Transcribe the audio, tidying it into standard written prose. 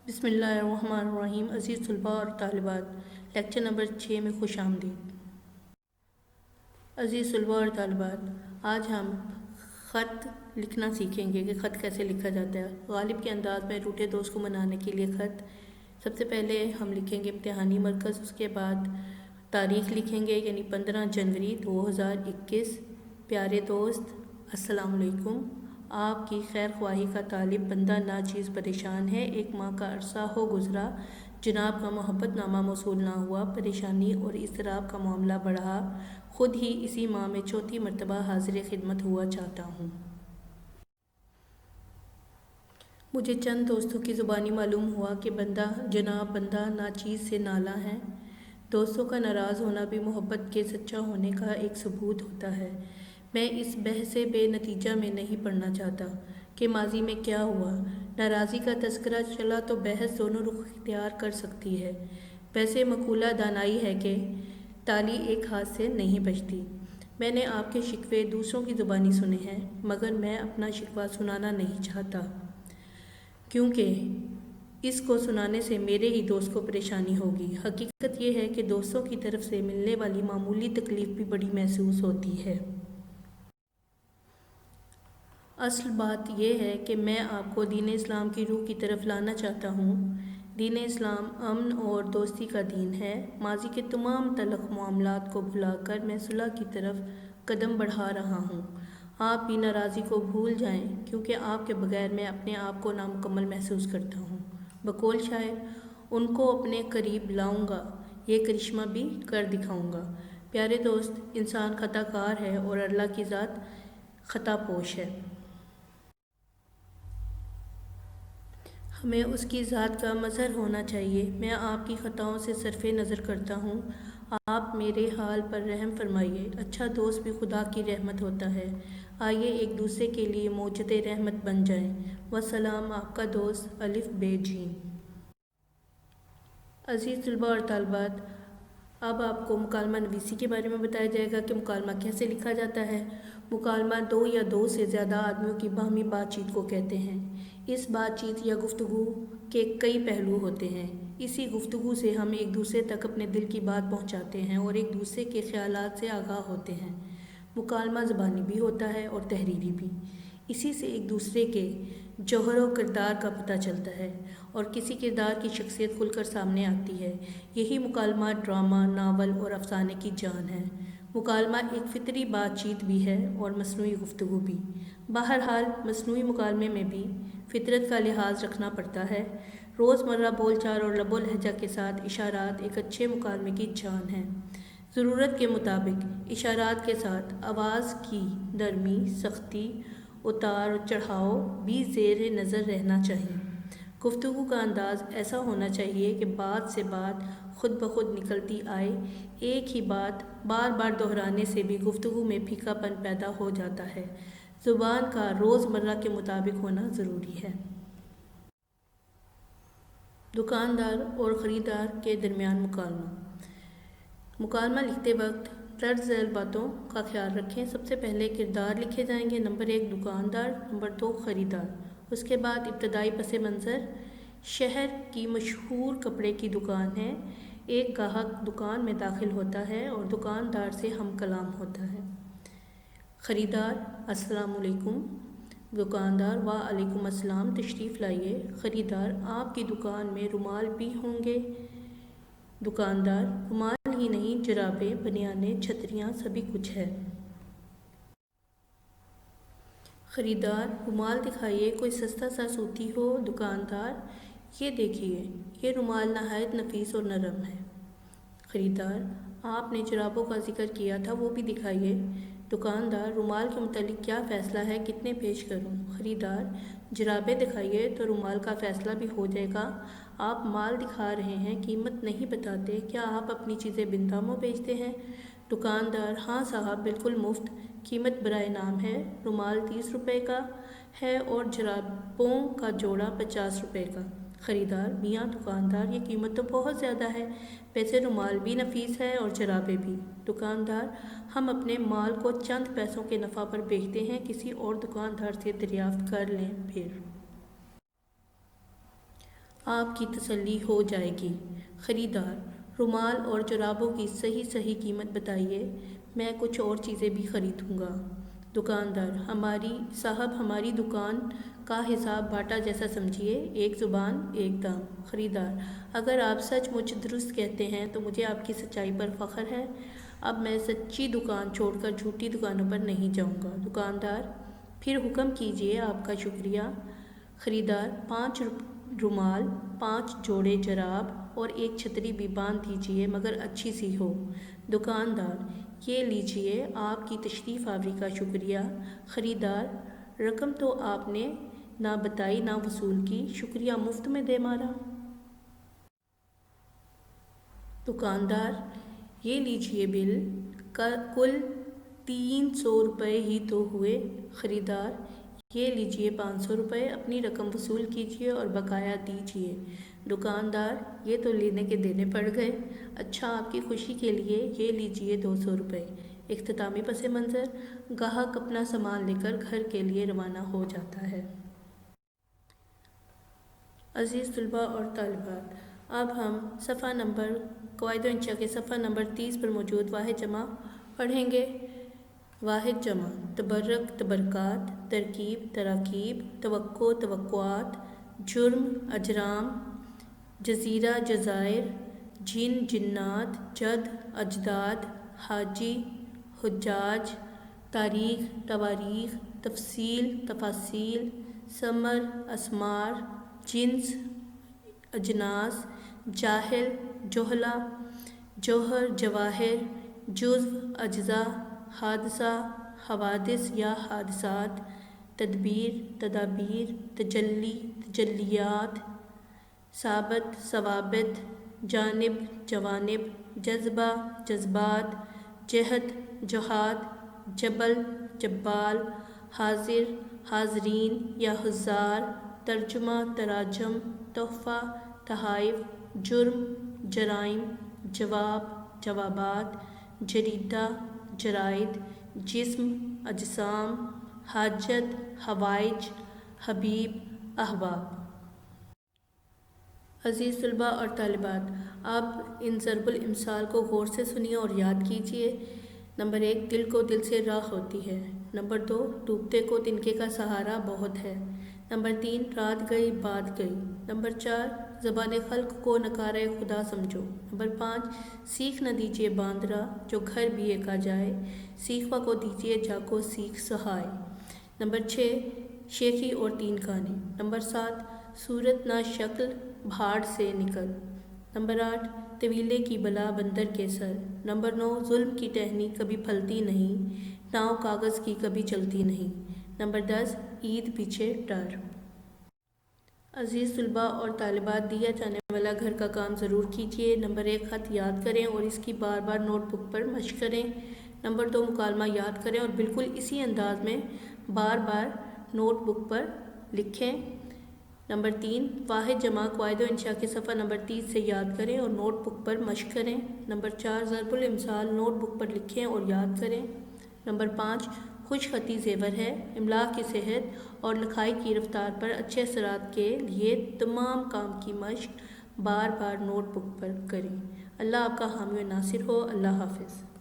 بسم اللہ الرحمن الرحیم۔ عزیز طلباء اور طالبات، لیکچر نمبر 6 میں خوش آمدید۔ عزیز طلباء اور طالبات، آج ہم خط لکھنا سیکھیں گے کہ خط کیسے لکھا جاتا ہے۔ غالب کے انداز میں روٹے دوست کو منانے کے لیے خط، سب سے پہلے ہم لکھیں گے امتحانی مرکز، اس کے بعد تاریخ لکھیں گے یعنی 15 جنوری 2021۔ پیارے دوست، السلام علیکم۔ آپ کی خیر خواہی کا طالب بندہ ناچیز پریشان ہے۔ 1 ماہ کا عرصہ ہو گزرا، جناب کا محبت نامہ موصول نہ ہوا، پریشانی اور اضطراب کا معاملہ بڑھا، خود ہی اسی ماہ میں 4تھی مرتبہ حاضر خدمت ہوا چاہتا ہوں۔ مجھے چند دوستوں کی زبانی معلوم ہوا کہ جناب بندہ ناچیز سے نالاں ہیں۔ دوستوں کا ناراض ہونا بھی محبت کے سچا ہونے کا ایک ثبوت ہوتا ہے۔ میں اس بحث بے نتیجہ میں نہیں پڑنا چاہتا کہ ماضی میں کیا ہوا۔ ناراضی کا تذکرہ چلا تو بحث دونوں رخ اختیار کر سکتی ہے۔ ویسے مقولہ دانائی ہے کہ تالی ایک ہاتھ سے نہیں بجتی۔ میں نے آپ کے شکوے دوسروں کی زبانی سنے ہیں، مگر میں اپنا شکوہ سنانا نہیں چاہتا، کیونکہ اس کو سنانے سے میرے ہی دوست کو پریشانی ہوگی۔ حقیقت یہ ہے کہ دوستوں کی طرف سے ملنے والی معمولی تکلیف بھی بڑی محسوس ہوتی ہے۔ اصل بات یہ ہے کہ میں آپ کو دین اسلام کی روح کی طرف لانا چاہتا ہوں۔ دین اسلام امن اور دوستی کا دین ہے۔ ماضی کے تمام تلخ معاملات کو بھلا کر میں صلح کی طرف قدم بڑھا رہا ہوں۔ آپ بھی ناراضی کو بھول جائیں، کیونکہ آپ کے بغیر میں اپنے آپ کو نامکمل محسوس کرتا ہوں۔ بقول شاعر، ان کو اپنے قریب لاؤں گا، یہ کرشمہ بھی کر دکھاؤں گا۔ پیارے دوست، انسان خطا کار ہے اور اللہ کی ذات خطا پوش ہے۔ ہمیں اس کی ذات کا مظہر ہونا چاہیے۔ میں آپ کی خطاؤں سے صرف نظر کرتا ہوں۔ آپ میرے حال پر رحم فرمائیے۔ اچھا دوست بھی خدا کی رحمت ہوتا ہے۔ آئیے ایک دوسرے کے لیے موجد رحمت بن جائیں۔ والسلام، آپ کا دوست الف ب ج۔ عزیز طلباء اور طالبات، اب آپ کو مکالمہ نویسی کے بارے میں بتایا جائے گا کہ مکالمہ کیسے لکھا جاتا ہے۔ مکالمہ 2 یا 2 سے زیادہ آدمیوں کی باہمی بات چیت کو کہتے ہیں۔ اس بات چیت یا گفتگو کے کئی پہلو ہوتے ہیں۔ اسی گفتگو سے ہم ایک دوسرے تک اپنے دل کی بات پہنچاتے ہیں اور ایک دوسرے کے خیالات سے آگاہ ہوتے ہیں۔ مکالمہ زبانی بھی ہوتا ہے اور تحریری بھی۔ اسی سے ایک دوسرے کے جوہر و کردار کا پتہ چلتا ہے اور کسی کردار کی شخصیت کھل کر سامنے آتی ہے۔ یہی مکالمہ ڈرامہ، ناول اور افسانے کی جان ہے۔ مکالمہ ایک فطری بات چیت بھی ہے اور مصنوعی گفتگو بھی۔ بہرحال مصنوعی مکالمے میں بھی فطرت کا لحاظ رکھنا پڑتا ہے۔ روزمرہ بول چال اور لب و لہجہ کے ساتھ اشارات ایک اچھے مکالمے کی جان ہیں۔ ضرورت کے مطابق اشارات کے ساتھ آواز کی نرمی، سختی، اتار و چڑھاؤ بھی زیر نظر رہنا چاہیے۔ گفتگو کا انداز ایسا ہونا چاہیے کہ بات سے بات خود بخود نکلتی آئے۔ ایک ہی بات بار بار دہرانے سے بھی گفتگو میں پھیکا پن پیدا ہو جاتا ہے۔ زبان کا روزمرہ کے مطابق ہونا ضروری ہے۔ دکاندار اور خریدار کے درمیان مکالمہ۔ مکالمہ لکھتے وقت درج ذیل باتوں کا خیال رکھیں۔ سب سے پہلے کردار لکھے جائیں گے۔ نمبر 1 دکاندار، نمبر 2 خریدار۔ اس کے بعد ابتدائی پس منظر۔ شہر کی مشہور کپڑے کی دکان ہے۔ ایک گاہک دکان میں داخل ہوتا ہے اور دکاندار سے ہم کلام ہوتا ہے۔ خریدار: السلام علیکم۔ دکاندار: وعلیکم السلام، تشریف لائیے۔ خریدار: آپ کی دکان میں رومال بھی ہوں گے؟ دکاندار: رومال ہی نہیں، جرابیں، بنیانیں، چھتریاں، سبھی کچھ ہے۔ خریدار: رومال دکھائیے، کوئی سستا سا سوتی ہو۔ دکاندار: یہ دیکھیے، یہ رومال نہایت نفیس اور نرم ہے۔ خریدار: آپ نے جرابوں کا ذکر کیا تھا، وہ بھی دکھائیے۔ دکاندار: رومال کے متعلق کیا فیصلہ ہے، کتنے پیش کروں؟ خریدار: جرابیں دکھائیے تو رومال کا فیصلہ بھی ہو جائے گا۔ آپ مال دکھا رہے ہیں، قیمت نہیں بتاتے، کیا آپ اپنی چیزیں بن داموں بیچتے ہیں؟ دکاندار: ہاں صاحب، بالکل مفت، قیمت برائے نام ہے۔ رومال 30 روپے کا ہے اور جرابوں کا جوڑا 50 روپے کا۔ خریدار: میاں دکاندار، یہ قیمت تو بہت زیادہ ہے، ویسے رومال بھی نفیس ہے اور جرابیں بھی۔ دکاندار: ہم اپنے مال کو چند پیسوں کے نفع پر بیچتے ہیں، کسی اور دکاندار سے دریافت کر لیں پھر۔ آپ کی تسلی ہو جائے گی۔ خریدار: رومال اور جرابوں کی صحیح قیمت بتائیے، میں کچھ اور چیزیں بھی خریدوں گا۔ دکاندار: ہماری دکان کا حساب باٹا جیسا سمجھیے، ایک زبان ایک دام۔ خریدار: اگر آپ سچ مچ درست کہتے ہیں تو مجھے آپ کی سچائی پر فخر ہے۔ اب میں سچی دکان چھوڑ کر جھوٹی دکانوں پر نہیں جاؤں گا۔ دکاندار: پھر حکم کیجیے، آپ کا شکریہ۔ خریدار: 5 رومال، 5 جوڑے جراب اور ایک چھتری بھی باندھ دیجیے، مگر اچھی سی ہو۔ دکاندار: یہ لیجیے، آپ کی تشریف آوری کا شکریہ۔ خریدار: رقم تو آپ نے نہ بتائی نہ وصول کی، شکریہ مفت میں دے مارا۔ دکاندار: یہ لیجیے بل، کل 300 روپے ہی تو ہوئے۔ خریدار: یہ لیجیے 500 روپے، اپنی رقم وصول کیجیے اور بقایا دیجیے۔ دکاندار: یہ تو لینے کے دینے پڑ گئے۔ اچھا، آپ کی خوشی کے لیے یہ لیجیے 200 روپے۔ اختتامی پس منظر: گاہک اپنا سامان لے کر گھر کے لیے روانہ ہو جاتا ہے۔ عزیز طلباء اور طالبات، اب ہم قواعد و انشاء کے صفحہ نمبر 30 پر موجود واحد جمع پڑھیں گے۔ واحد جمع: تبرک، تبرکات، ترکیب، تراکیب، توقع، توقعات، جرم، اجرام، جزیرہ، جزائر، جن، جنات، جد، اجداد، حاجی، حجاج، تاریخ، تواریخ، تفصیل، تفاصیل، ثمر، اثمار، جنس، اجناس، جاہل، جہلہ، جوہر، جواہر، جزو، اجزاء، حادثہ، حوادث یا حادثات، تدبیر، تدابیر، تجلی، تجلیات، ثابت، ثوابت، جانب، جوانب، جذبہ، جذبات، جہت، جہات، جبل، جبال، حاضر، حاضرین یا حضار، ترجمہ، تراجم، تحفہ، تحائف، جرم، جرائم، جواب، جوابات، جریدہ، جرائد، جسم، اجسام، حاجت، حوائج، حبیب، احباب۔ عزیز طلباء اور طالبات، اب ان ضرب الامثال کو غور سے سنیے اور یاد کیجیے۔ نمبر 1، دل کو دل سے راہ ہوتی ہے۔ نمبر 2، ڈوبتے کو تنکے کا سہارا بہت ہے۔ نمبر 3، رات گئی بات گئی۔ نمبر 4، زبان خلق کو نکارہ خدا سمجھو۔ نمبر 5، سیکھ نہ دیجیے باندرا جو گھر بھی ایکا جائے، سیکھوا کو دیجیے جا کو سیکھ سہائے۔ نمبر 6، شیخی اور 3 کانے۔ نمبر 7، صورت نہ شکل بھاڑ سے نکل۔ نمبر 8، طویلے کی بلا بندر کے سر۔ نمبر 9، ظلم کی ٹہنی کبھی پھلتی نہیں، ناؤ کاغذ کی کبھی چلتی نہیں۔ نمبر 10، عید پیچھے ڈر۔ عزیز طلباء اور طالبات، دیا جانے والا گھر کا کام ضرور کیجیے۔ نمبر 1، خط یاد کریں اور اس کی بار بار نوٹ بک پر مشق کریں۔ نمبر 2، مکالمہ یاد کریں اور بالکل اسی انداز میں بار بار نوٹ بک پر لکھیں۔ نمبر 3، واحد جمع قواعد و انشاء کے صفحہ نمبر 30 سے یاد کریں اور نوٹ بک پر مشق کریں۔ نمبر 4، ضرب الامثال نوٹ بک پر لکھیں اور یاد کریں۔ نمبر 5، خوش خطی زیور ہے، املا کی صحت اور لکھائی کی رفتار پر اچھے اثرات کے لیے تمام کام کی مشق بار بار نوٹ بک پر کریں۔ اللہ آپ کا حامی و ناصر ہو۔ اللہ حافظ۔